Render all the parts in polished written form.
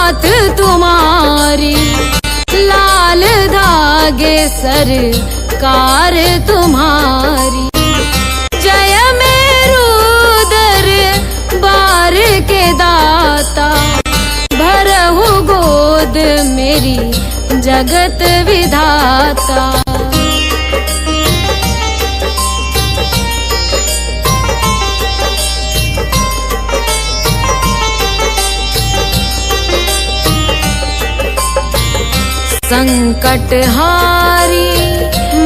नाथ तुम्हारी, लाल धागे सरकार तुम्हारी। जय मेरू दरबार के दाता, भरहु गोद मेरी जगत विधाता। संकटहारी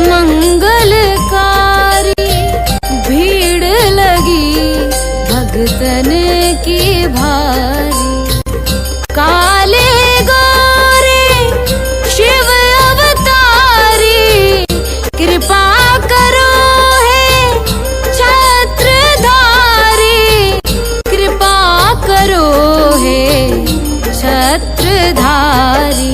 मंगलकारी, भीड़ लगी भगतन की भारी। काले गोरे शिव अवतारी, कृपा करो हे छत्रधारी, कृपा करो हे छत्रधारी।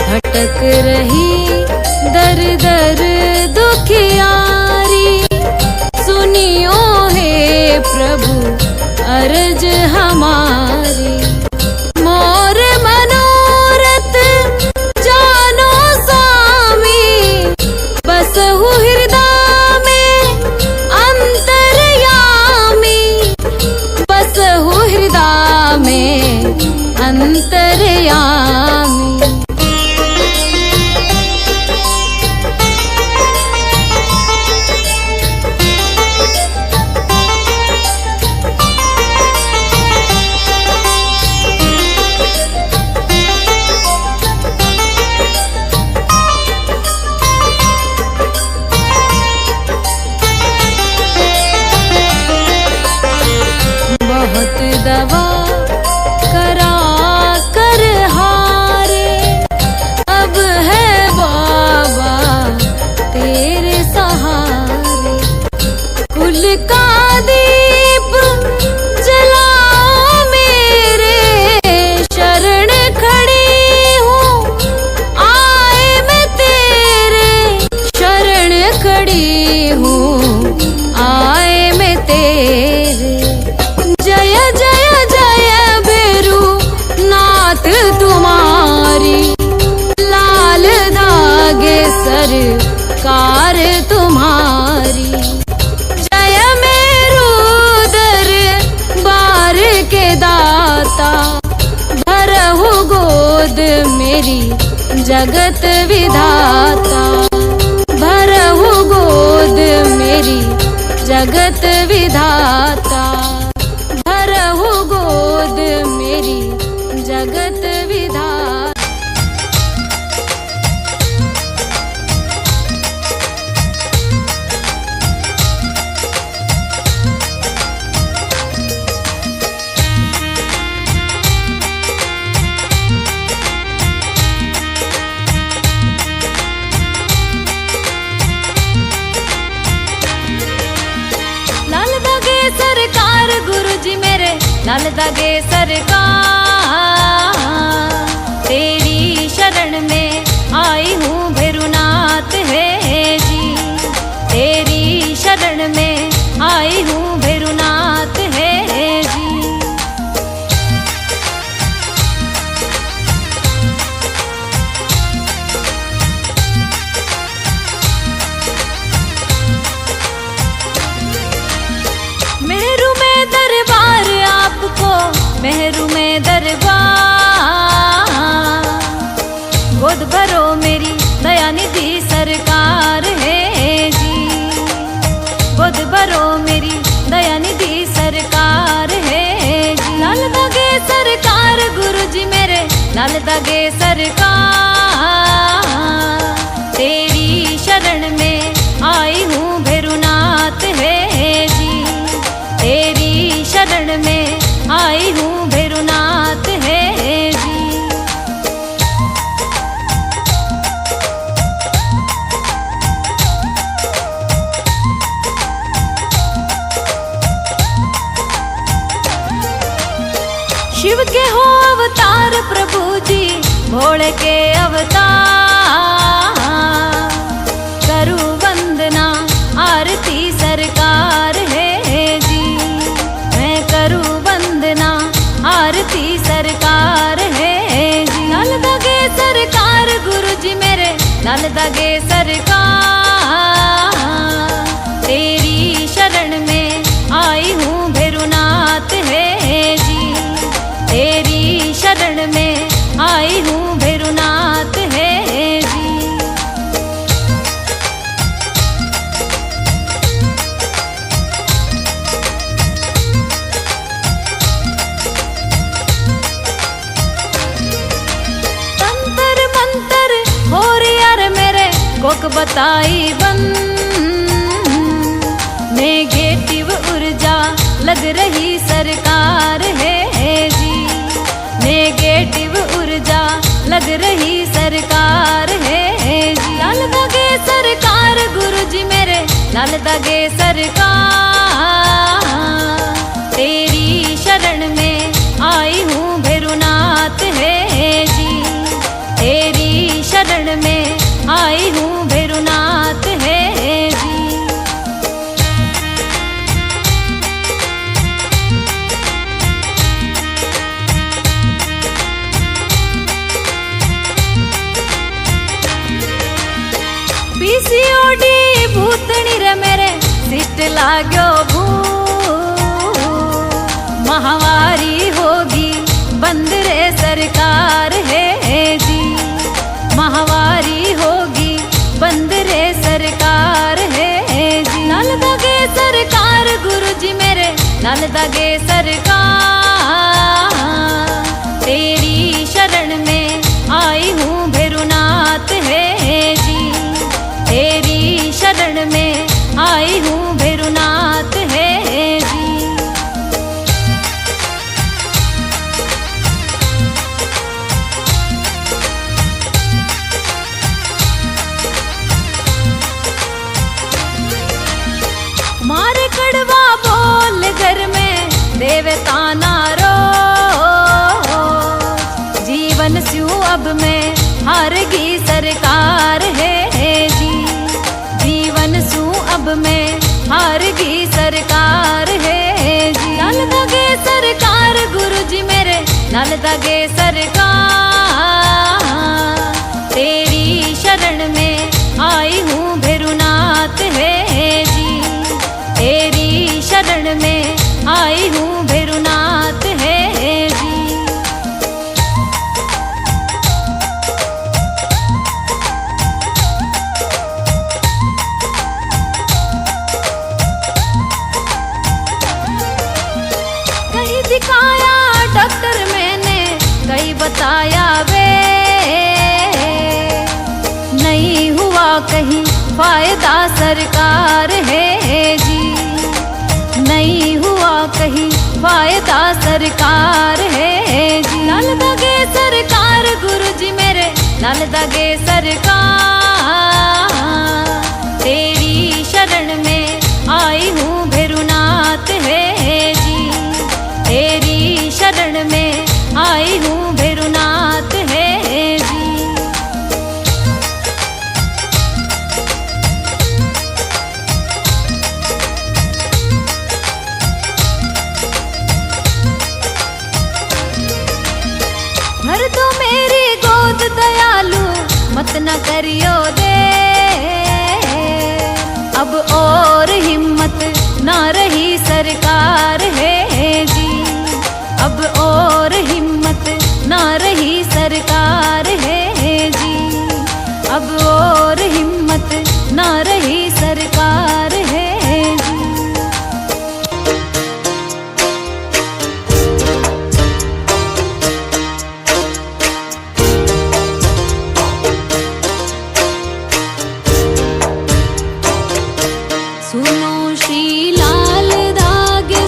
भटक रही दर दर दुखियारी, सुनियो हे प्रभु अर्ज हमारी। मोर मनोरथ जानो स्वामी, बसहु हृदय में अंतर्यामी, बसहु हृदय में अंतर्यामी। बहुत दवा करा कर हारे, अब है बाबा तेरे सहारे। कुल का दीप जलाओ मेरे, शरण खड़ी हूँ आए मैं तेरे, शरण खड़ी हूँ आए मैं तेरे। जय जय जय भैरू नाथ तुम्हारी, लाल धागे सरकार तुम्हारी। जय मेरू दरबार के दाता, भरहु गोद मेरी जगत विधाता, भरहु गोद मेरी जगत विधाता, भरहु गोद मेरी जगत विधाता। लाल धागे सरकार गुरुजी मेरे, लाल धागे सरकार, तेरी शरण में आई हूँ भैरुनाथ है जी, तेरी शरण में आई हूँ भैरुनाथ है जी। मेरू में दरबार आपको, मेहरू में दरबार, गोद भरो मेरी दया निधि सरकार है जी, गोद भरो मेरी दया निधि सरकार है जी। लाल धागे सरकार गुरुजी मेरे, लाल धागे सरकार, तेरी शरण में आई हूँ भैरुनाथ है जी, तेरी शरण में आई हूँ भैरुनाथ है जी। भोले के अवतार। करूँ वंदना आरती सरकार है जी, मैं करूँ वंदना आरती सरकार है जी। लाल दागे सरकार गुरु जी मेरे, लाल दागे सरकार। तेरी शरण में आई हूँ भैरुनाथ है जी, तेरी शरण में आई हूँ भैरुनाथ है जी। तंत्र मंत्र हो यार मेरे कोक बताई बंद, नेगेटिव ऊर्जा लग रही सरकार है जी, नेगेटिव ऊर्जा लग रही सरकार है जी। लाल दागे सरकार गुरु जी मेरे, लाल दागे सरकार। तेरी शरण में आई हूँ भैरुनाथ है जी, तेरी शरण में आई हूँ भैरुनाथ है जी। पीसीओडी भूतनी रे मेरे सिस्ट लाग्यो भू, महावारी होगी बंद रे सरकार है जी, महावारी होगी बंद रे सरकार है जी। लाल दागे सरकार गुरु जी मेरे, लाल दागे सरकार। तेरी शरण में आई हूँ भैरुनाथ है जी, तेरी शरण में आई हूँ भैरुनाथ है जी। मारे कड़वा बोल घर में देवता नारो, जीवन स्यू अब में हारगी सरकार है जी, जीवन सू अब में हारगी सरकार है जी। लाल दागे सरकार गुरु जी मेरे, लाल दागे सरकार। तेरी शरण में आई हूँ भैरुनाथ है जी, तेरी शरण में आई हूँ भैरुनाथ है जी। कहीं दिखाया डॉक्टर मैंने, कहीं बताया वे, नहीं हुआ कहीं फायदा सरकार है जी, नहीं हुआ कहीं फायदा सरकार है जी। लाल दागे सरकार गुरु जी मेरे, लाल दागे सरकार। तेरी शरण में आई हूँ भैरुनाथ है जी, तेरी शरण में आई हूँ भैरुनाथ है जी। भर दो मेरी गोद दयालु मत न करियो दे, अब और हिम्मत ना रही सरकार है जी, अब और हिम्मत ना रही सरकार है जी, अब और हिम्मत ना रही सरकार है जी। सुनो श्री लाल दागे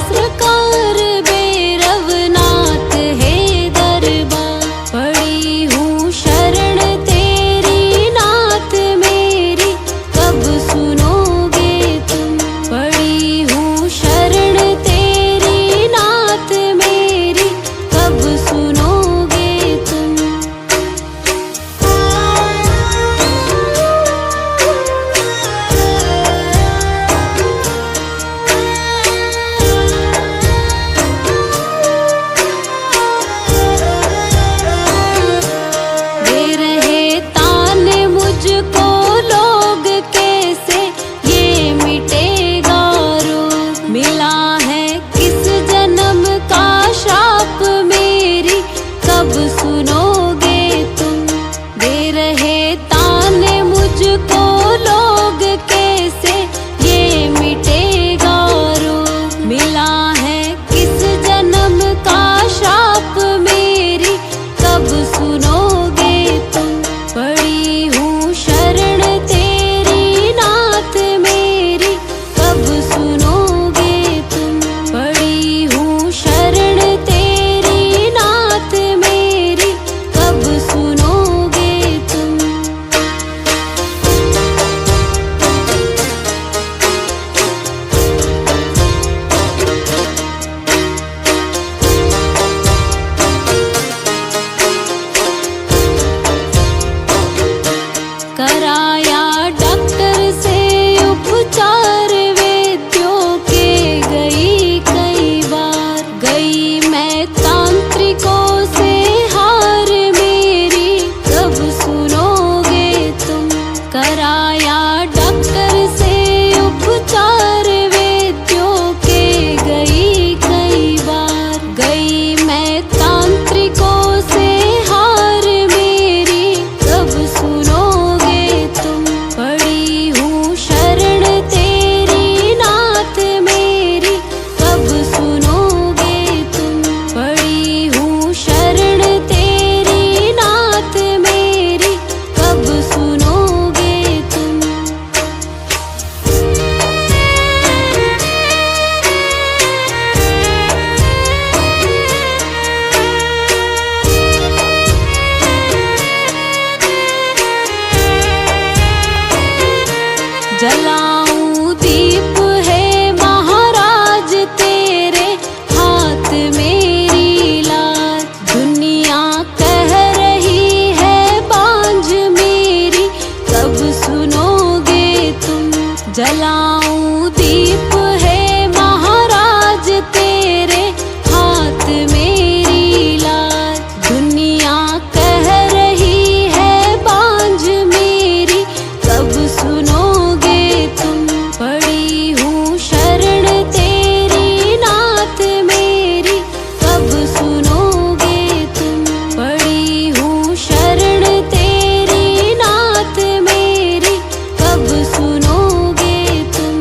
जलाऊं दीप है महाराज तेरे हाथ मेरी लाज। दुनिया कह रही है बांझ मेरी, कब सुनोगे तुम। जलाऊं दीप है महाराज तेरे हाथ मेरी लाज। दुनिया कह रही है बांझ मेरी, कब सुनोगे तुम। पड़ी हूँ शरण तेरी नाथ मेरी, कब सुनोगे तुम। पड़ी हूँ शरण तेरी नाथ मेरी, कब सुनोगे तुम।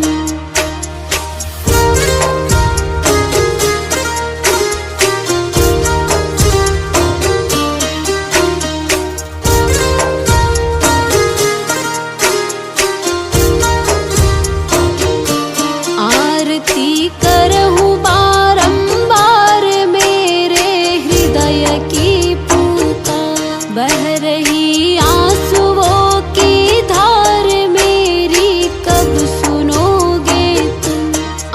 आरती करहूँ बारंबार मेरे हृदय की पुकार। बह रही आंसुओं की धार मेरी, कब सुनोगे तुम।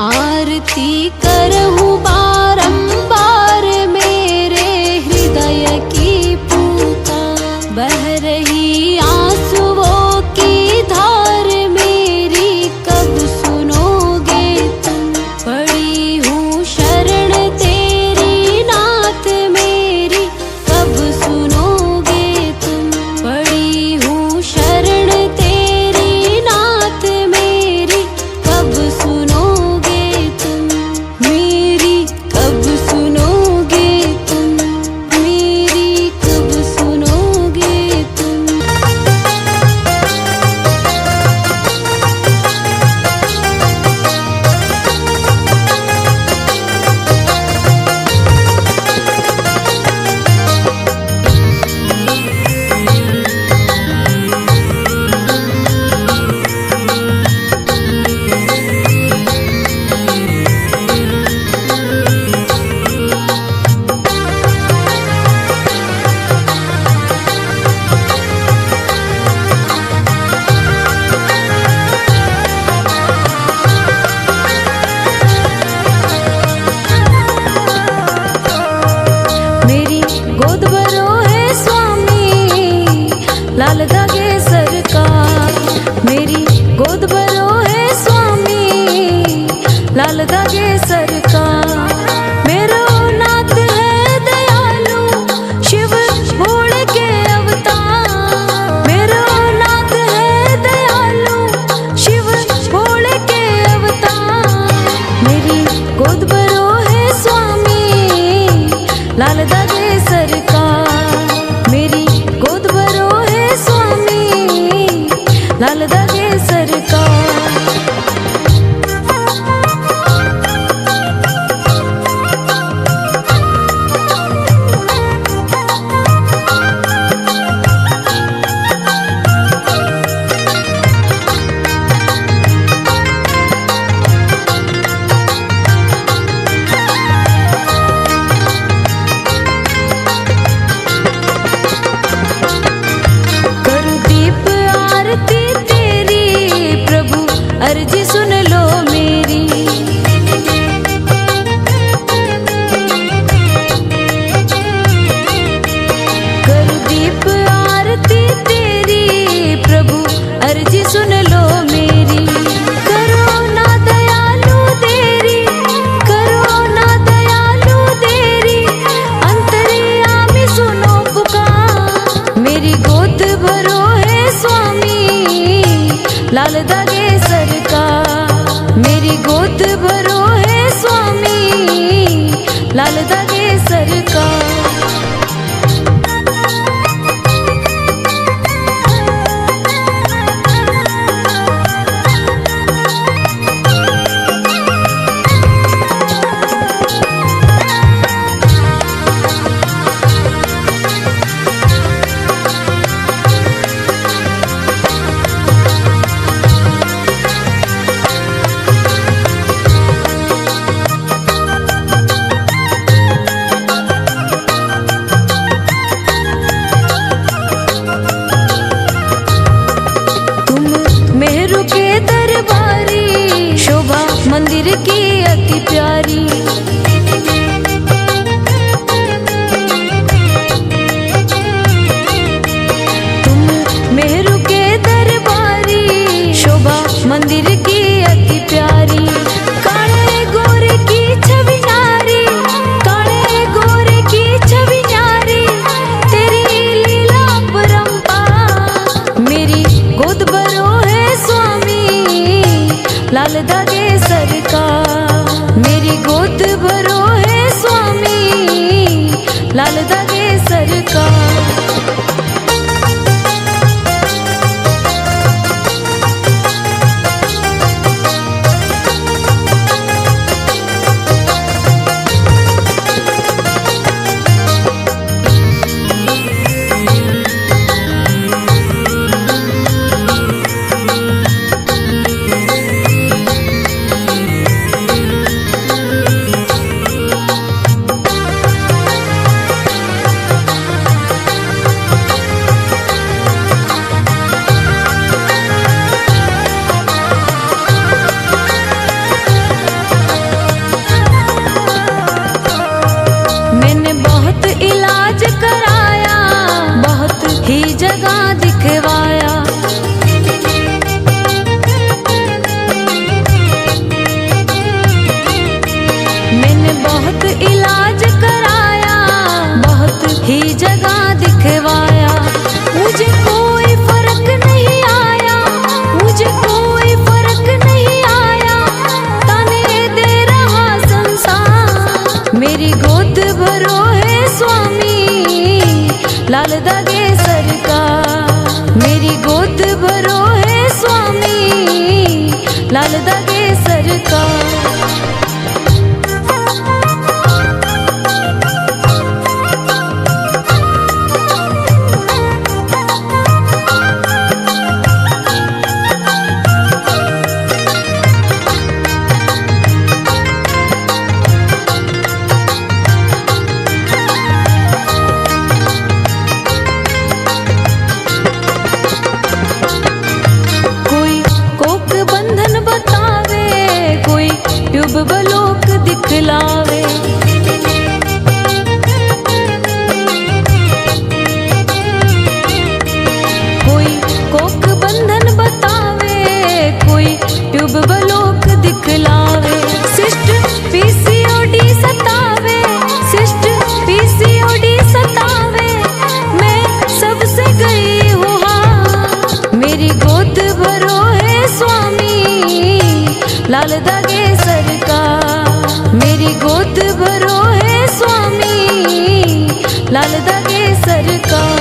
आरती करहूँ बारंबार मेरे हृदय की पुकार। बह रही आंसुओं की धार मेरी, कब सुनोगे तुम। पड़ी हूँ शरण तेरी नाथ मेरी, कब सुनोगे तुम। पड़ी हूँ शरण तेरी नाथ मेरी, कब सुनोगे तुम। मेरी कब सुनोगे तुम। मेरी कब सुनोगे तुम। मेरी गोद भरो है स्वामी, लाल धागे सरकार। मेरी गोद भरो है स्वामी, लाल धागे सरकार। मेरो नाथ है दयालु, शिव भोले के अवतार। मेरो नाथ है दयालु, शिव भोले के अवतार। मेरी गोद भरो है स्वामी, लाल धागे सरकार। मेरी गोद भरो है स्वामी, लाल धागे सरकार। करूँ दीप आरती तेरी, प्रभु अर्जी सुन लो मेरी। करूँ दीप आरती तेरी, प्रभु अर्जी सुन लो मेरी। करो ना दयालु देरी, करो ना दयालु देरी, अंतर्यामी सुनो पुकार। मेरी गोद भरो है स्वामी, लाल धागे सरकार। मेरी गोद भरो है स्वामी, लाल धागे सरकार। मंदिर की अति प्यारी। तुम मेरू के दरबारी, शोभा मंदिर की अति प्यारी। काले गोरे की छवि न्यारी, काले गोरे की छवि न्यारी, तेरी लीला परंपार। मेरी गोद भरो है स्वामी, लाल दागे सरकार। मेरी गोद भरो है स्वामी, लाल दागे सरकार। मैंने बहुत इलाज कराया, बहुत ही जगह दिखवाया। मैंने बहुत इलाज कराया, बहुत ही जगह दिखवाया। मुझे कोई फर्क नहीं आया, मुझे कोई फर्क नहीं आया, ताने दे रहा संसार। मेरी गोद भरो है स्वामी, लाल दागे सरकार। मेरी गोद भरो है स्वामी, लाल दागे सरकार। युब बलोक दिखलावे, कोई कोक बंधन बतावे, कोई युब बलोक दिखलावे। सिस्ट पीसीओडी सतावे, सिस्ट पीसीओडी सतावे, मैं सबसे गई हूँ हाँ। मेरी गोद भरो है स्वामी, लाल दागे सरकार। मेरी गोद भरो है स्वामी, लाल दागे सरकार।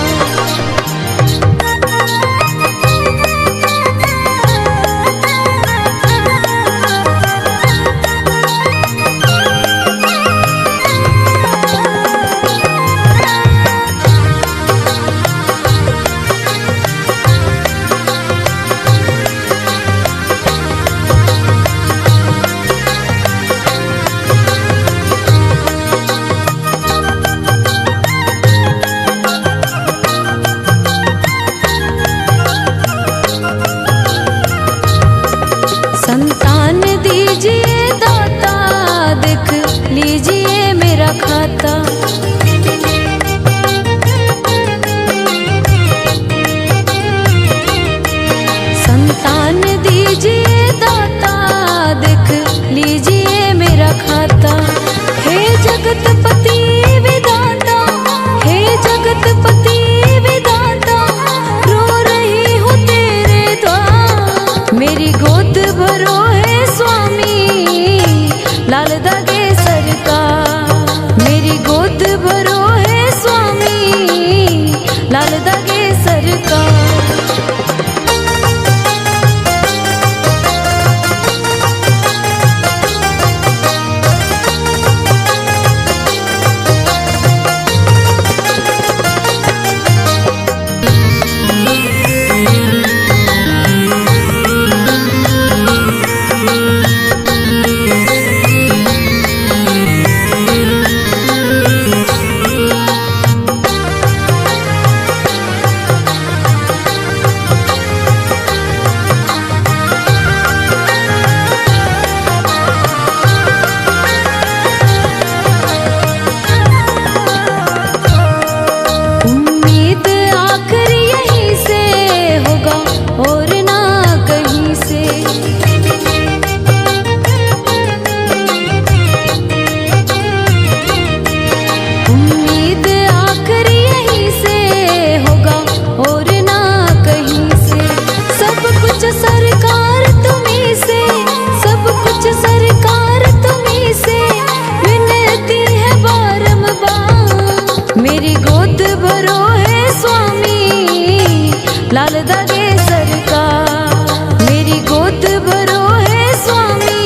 लाल धागे सरकार। मेरी गोद भरो है स्वामी,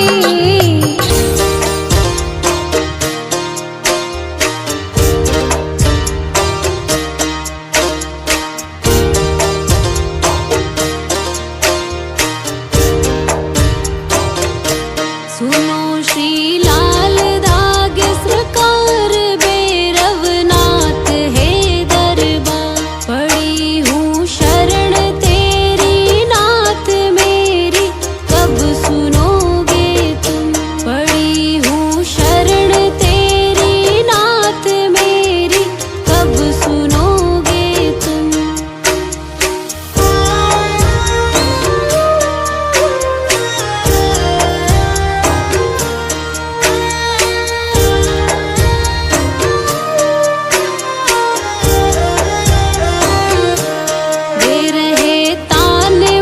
सुनो श्री लाल धागे सरकार, भैरवनाथ है दरबार। पड़ी हूँ शरण तेरी नाथ मेरी, कब सुनोगे तुम। पड़ी हूँ शरण तेरी नाथ मेरी, कब सुनोगे तुम।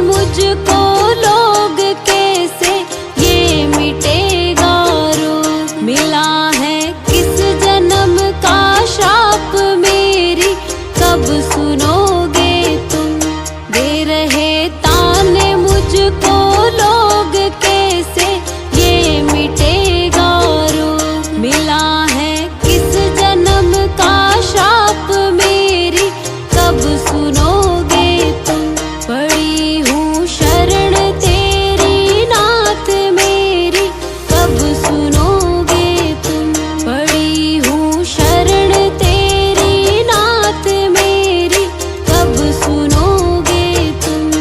मुझको लोग कैसे, ये मिटेगा रोग। मिला है किस जन्म का शाप मेरी, कब सुनोगे तुम। दे रहे ताने मुझको लोग कैसे, ये मिटेगा रोग। मिला है किस जन्म का शाप मेरी, कब सुनोगे तुम। पड़ी हूँ शरण तेरी नाथ मेरी, कब सुनोगे तुम। पड़ी हूँ शरण तेरी नाथ मेरी, कब सुनोगे तुम।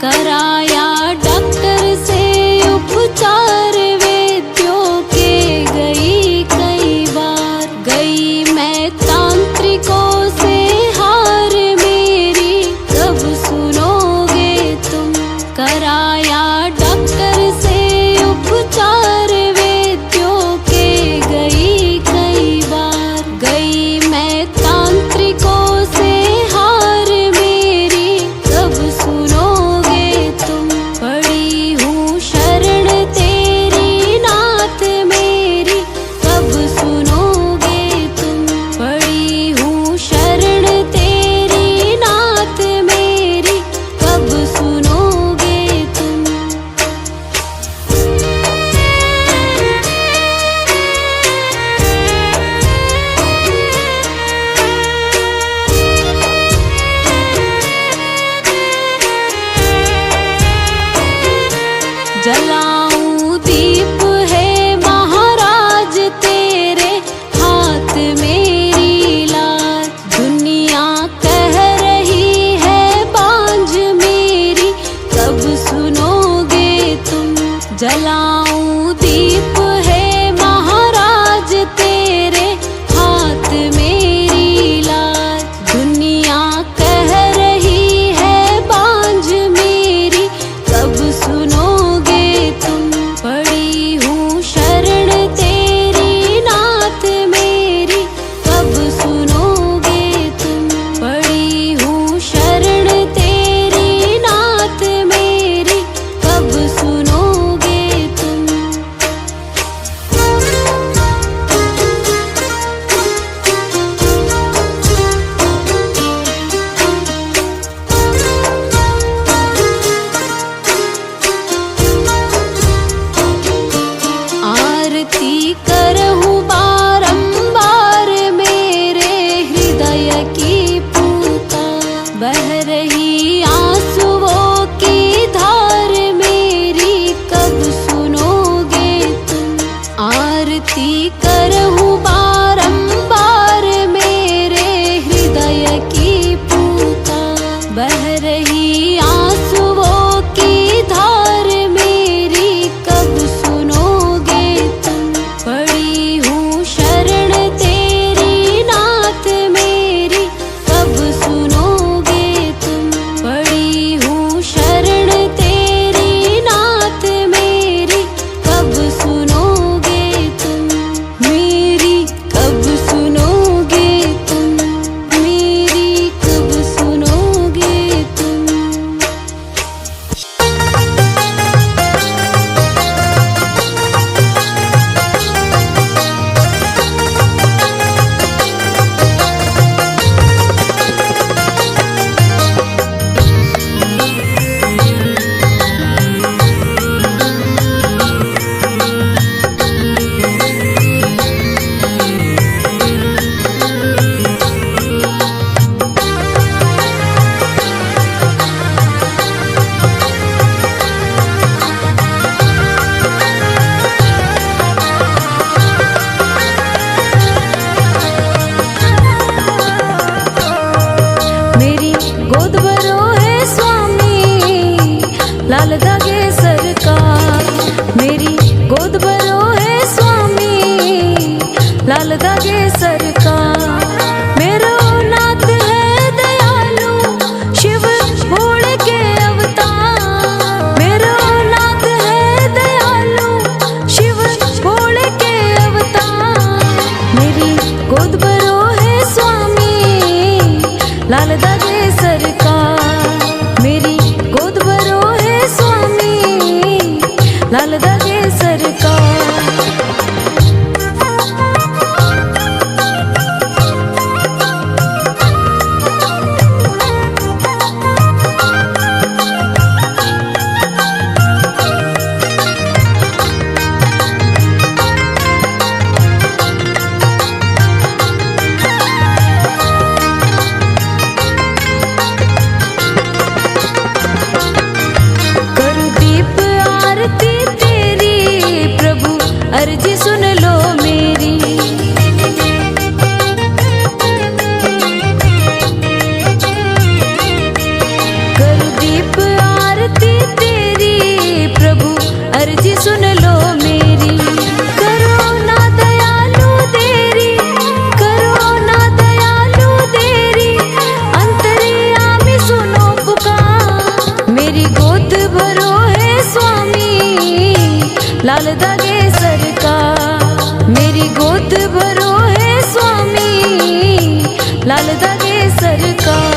कराया डॉक्टर से उपचार, वैद्यों के गई कई बार। गई मैं तांत्रिकों से हार मेरी, कब सुनोगे तुम। कराया डॉक्टर से उपचार, वैद्यों के गई कई बार। गई मैं तांत्रिकों से हार मेरी, कब सुनोगे तुम। पड़ी हूँ शरण तेरी नाथ मेरी, कब सुनोगे तुम। पड़ी हूँ शरण तेरी नाथ मेरी, कब सुनोगे तुम। जलाऊं दीप है महाराज तेरे हाथ मेरी लाज। दुनिया कह रही है बांझ मेरी, कब सुनोगे तुम। जलाऊं दीप है महाराज तेरे हाथ मेरी लाज। दुनिया कह रही है बांझ मेरी, कब सुनोगे तुम। पड़ी हूँ शरण तेरी नाथ मेरी, कब सुनोगे तुम। पड़ी हूँ शरण तेरी नाथ मेरी, कब सुनोगे तुम। आरती करहूँ बारंबार, मेरे हृदय की पुकार। बह रही आंसुओं की धार मेरी, कब सुनोगे तुम। आरती करहूँ बारंबार, मेरे हृदय की पुकार। बह रही आंसुओं की धार मेरी, कब सुनोगे तुम। पड़ी हूँ शरण तेरी नाथ मेरी, कब सुनोगे तुम। पड़ी हूँ शरण तेरी नाथ मेरी, कब सुनोगे तुम। मेरी कब सुनोगे तुम। मेरी कब सुनोगे तुम। लाल धागे सरकार। मेरी गोद भरो है स्वामी, लाल धागे सरकार। मेरो नाथ है दयालु, शिव भोले के अवतार। मेरो नाथ है दयालु, शिव भोले के अवतार। मेरी गोद भरो है स्वामी, लाल धागे सरकार। मेरी गोद भरो है स्वामी, लाल धागे सरकार। अर्जी सुन लो मेरी, करूं दीप आरती तेरी प्रभु, अर्जी सुन लो मेरी। करो ना दयालु देरी, करो ना दयालु देरी, अंतर्यामी सुनो पुकार। मेरी गोद भरो है स्वामी, लाल धागे सरकार। मेरी गोद भरो है स्वामी, लाल धागे सरकार।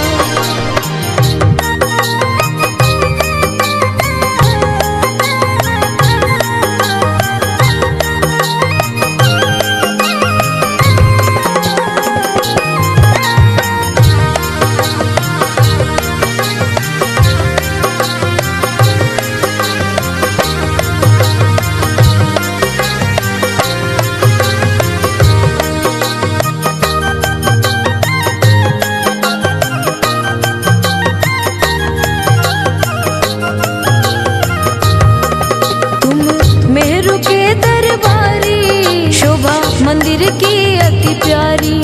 मंदिर की अति प्यारी,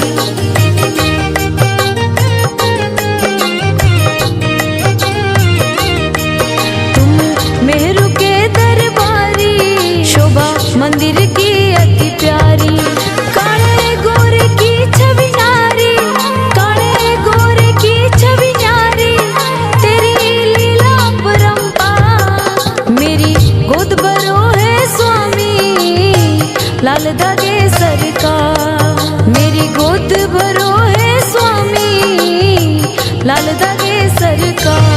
तुम मेहरू के दरबारी, शोभा मंदिर की अति प्यारी। काले गोरे की छवि नारी, काले गोरे की छवि नारी, तेरी लीला परंपार। मेरी गोद भरो है स्वामी, लाल धागे सरकार। मेरी गोद भरो है स्वामी, लाल धागे सरकार।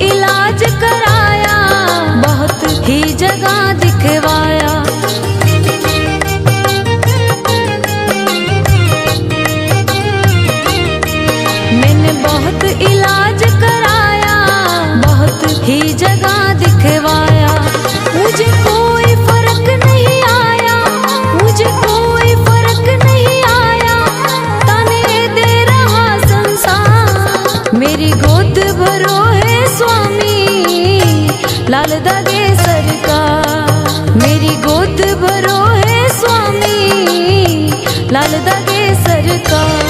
इलाज कराया, बहुत ही जगह दिखवाया। मैंने बहुत इलाज कराया, बहुत ही जगह दिखवाया। मुझे कोई फर्क नहीं आया, मुझे कोई फर्क नहीं आया, ताने दे रहा संसार। मेरी गोद भरो है स्वामी, लाल धागे सरकार। मेरी गोद भरो है स्वामी, लाल धागे सरकार।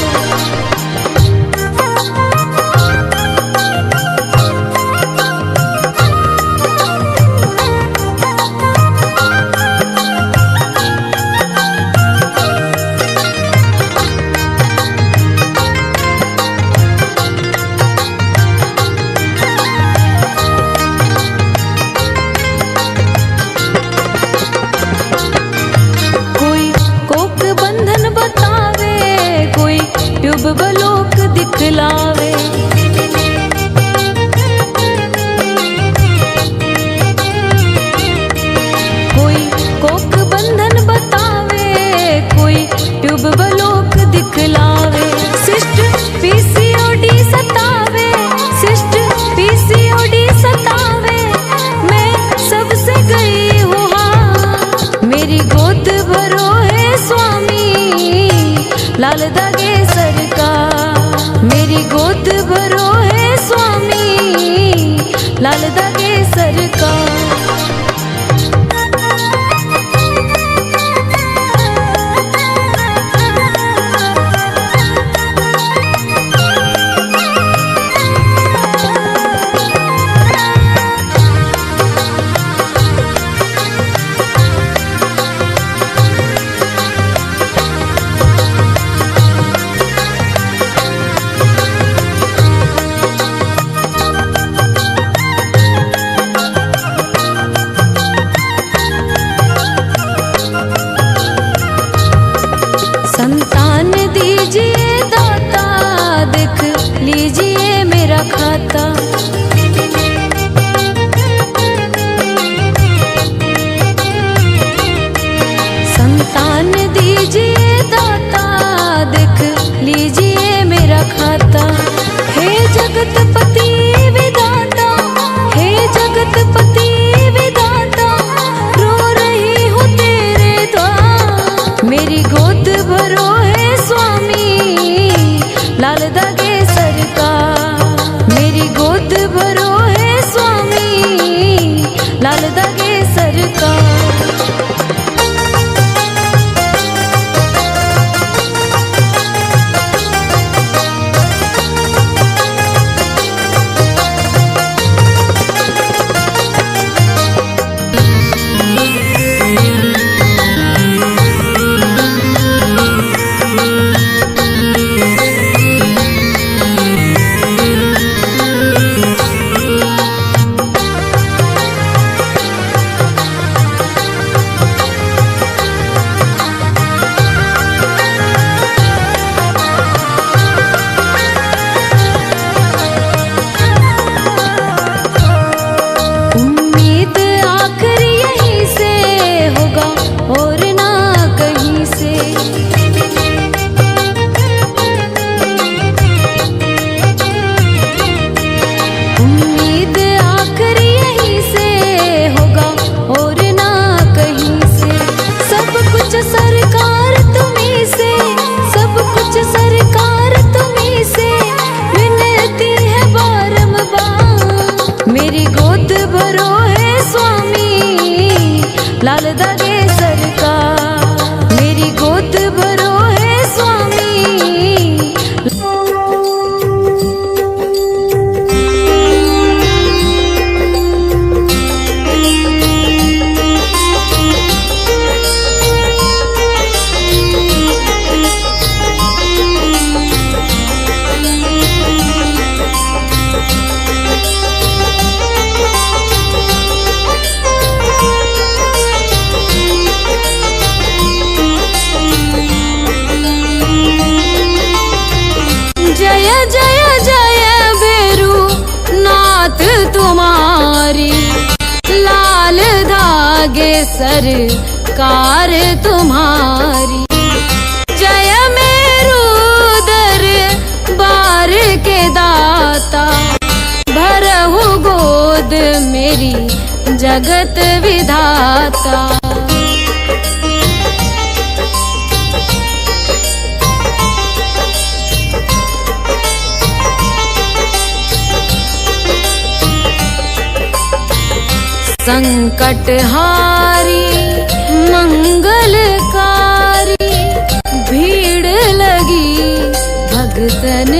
कोई कोक बंधन बतावे, कोई लाल दागे सरकार। मेरी गोद भरो है स्वामी, लाल दागे सरकार। संतान दीजिए दाता, देख लीजिए मेरा खाता। संतान दीजिए दाता, देख लीजिए मेरा खाता। हे जगतपति विधाता, हे जगतपति विधाता, रो रही हूँ तेरे द्वार। मेरी गोद भरो है स्वामी, लाल दागे सरकार। मेरी गोद भरो है स्वामी, लाल दागे सरकार। सरकार तुम्हीं से, सब कुछ सरकार तुम्हीं से, विनती है बारंबार। मेरी गोद भरो है स्वामी, लाल दागे सरकार। मेरी गोद भरो है स्वामी। जय जय जय भैरू नाथ तुम्हारी, लाल धागे सरकार तुम्हारी। जय मेरू दरबार के दाता, भरहु गोद मेरी जगत विधाता। संकटहारी मंगलकारी, भीड़ लगी भगतन